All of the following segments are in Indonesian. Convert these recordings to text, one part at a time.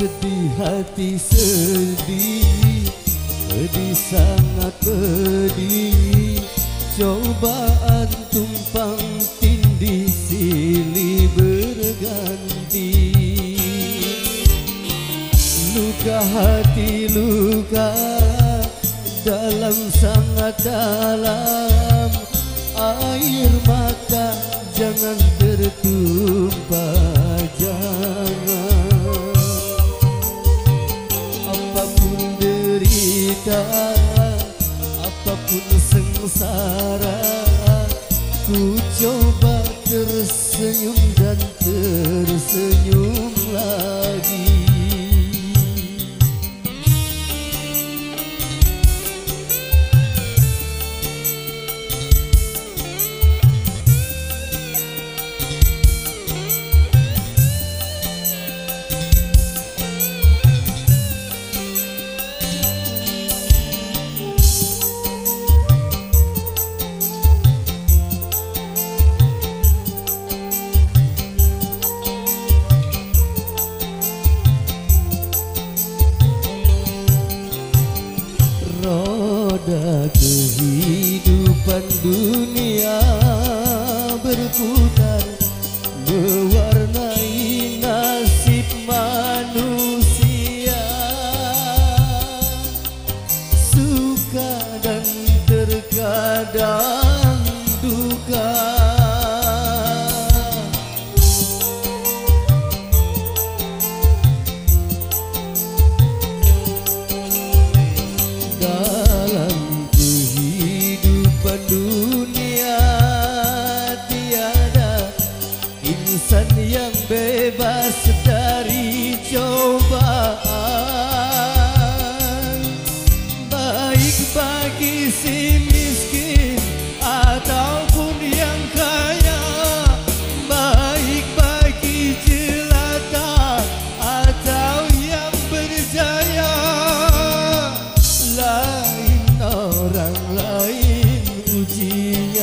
Sedih hati sedih, pedih sangat pedih. Cobaan tumpang tindih silih berganti. Luka hati luka dalam sangat dalam. Air mata jangan tertumpah, jangan. Apapun derita, apapun sengsara, ku coba tersenyum dan tersenyum lagi. Roda kehidupan dunia berputar, mewarnai nasib manusia. Suka dan terkadang duka. Dalam kehidupan dunia tiada insan yang bebas dari cobaan. Baik bagi si miskin ataupun yang kaya, baik bagi jelata atau yang berjaya. Lain orang lain ujian,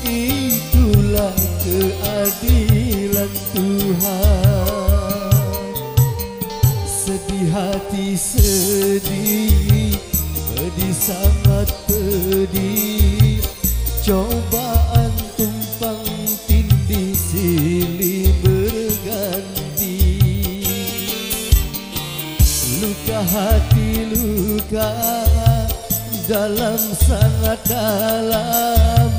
itulah keadilan Tuhan. Sedih hati sedih, pedih sangat pedih. Cobaan tumpang tindih silih berganti. Luka hati luka dalam sangat dalam.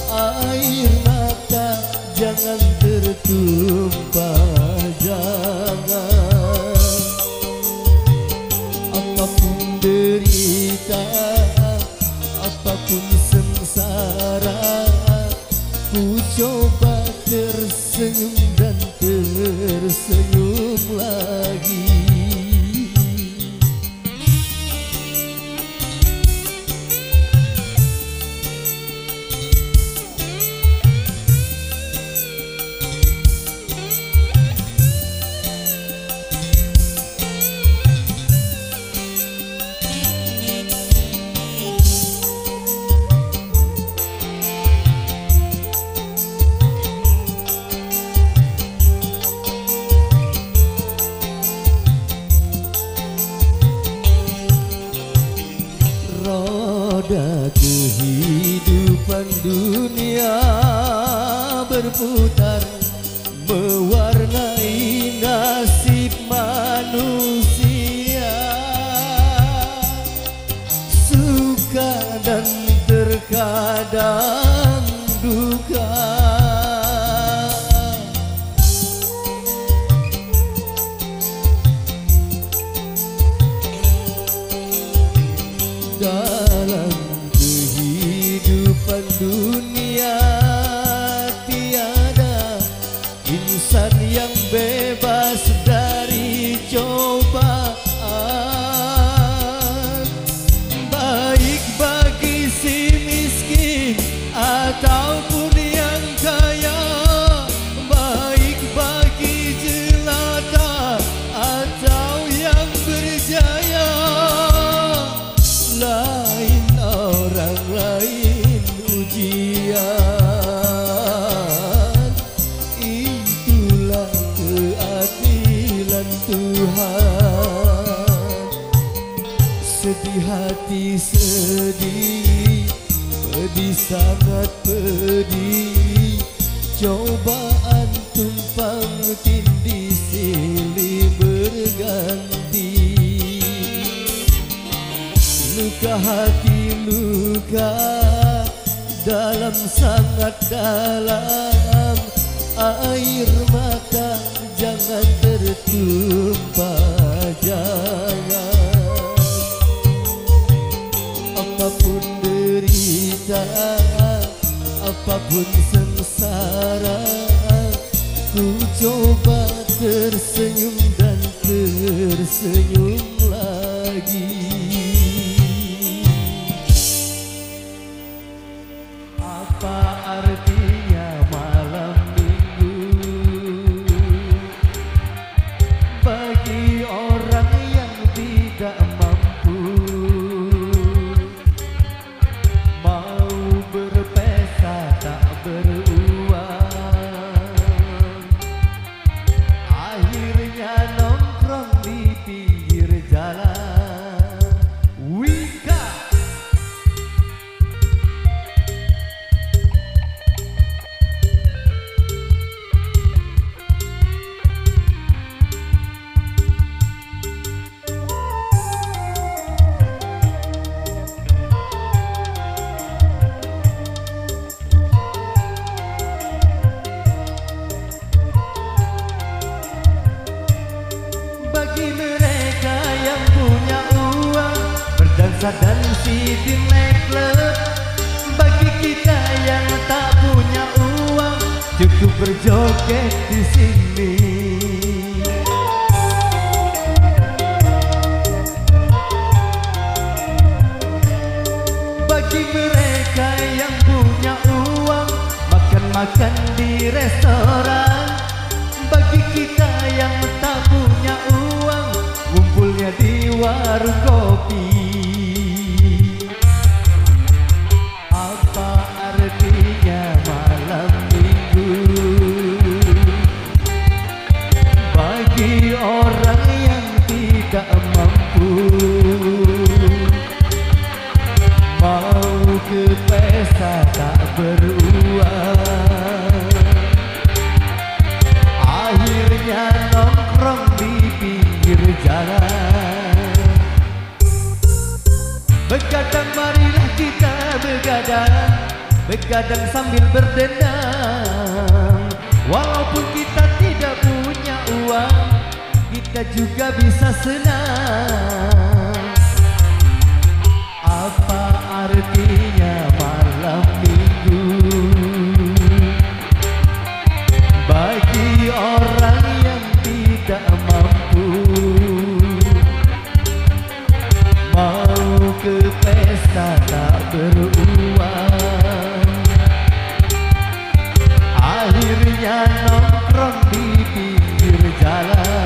Air mata jangan tertumpah, jangan. Apapun derita, apapun sengsara, ku coba tersenyum dan tersenyum lagi. Roda kehidupan dunia berputar, mewarnai nasib manusia. Suka dan terkadang duka. Dalam kehidupan dunia tiada insan yang bebas dari cobaan. Baik bagi si miskin ataupun yang kaya, baik bagi jelata atau yang berjaya. Lain orang lain ujian, itulah keadaan. tindih silih berganti. Luka hati, luka dalam sangat dalam, air mata jangan tertumpah, jangan. Apapun derita, apapun sengsara, ku coba tersenyum dan tersenyum lagi. Apa artinya malam minggu bagi orang yang tidak mampu? Mau berpesta tak beruang, akhirnya nongkrong di pinggir jalan. Wika bagi mereka yang punya uang, berdansa dan di nightclub. Bagi kita yang tak punya uang, cukup berjoget di sini. Bagi mereka yang punya uang, makan-makan di restoran. Bagi kita yang tak punya uang, ngumpulnya di warung kopi. Apa artinya malam minggu bagi orang yang tidak mampu? Mau ke pesta tak beruang, akhirnya nongkrong di pinggir jalan. Begadang marilah kita begadang, begadang sambil berdendang. Walaupun kita tidak punya uang, kita juga bisa senang. Apa artinya malam minggu bagi orang yang tidak mampu? Mau ke pesta tak beruang, akhirnya nongkrong di pinggir jalan.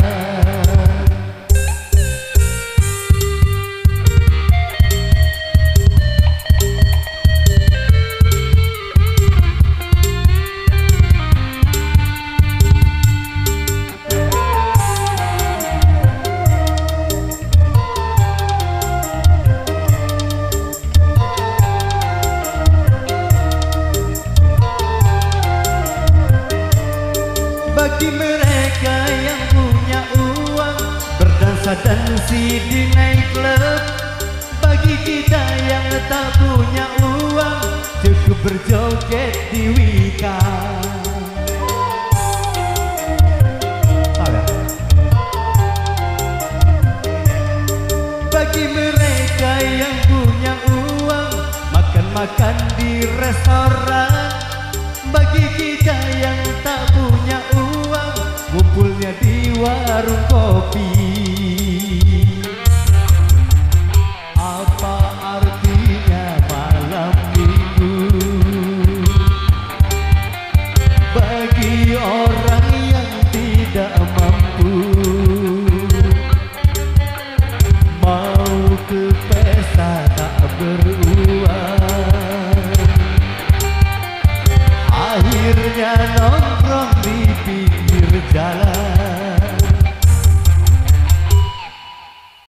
Bagi mereka yang punya uang, berdansa dan di nightclub. Bagi kita yang tak punya uang, cukup berjoget di Wika. Bagi mereka yang punya uang, makan-makan di restoran. Bagi kita yang tak punya uang, ngumpulnya di warung kopi. Apa artinya malam minggu bagi orang yang tidak mampu? Mau ke pesta tak beruang,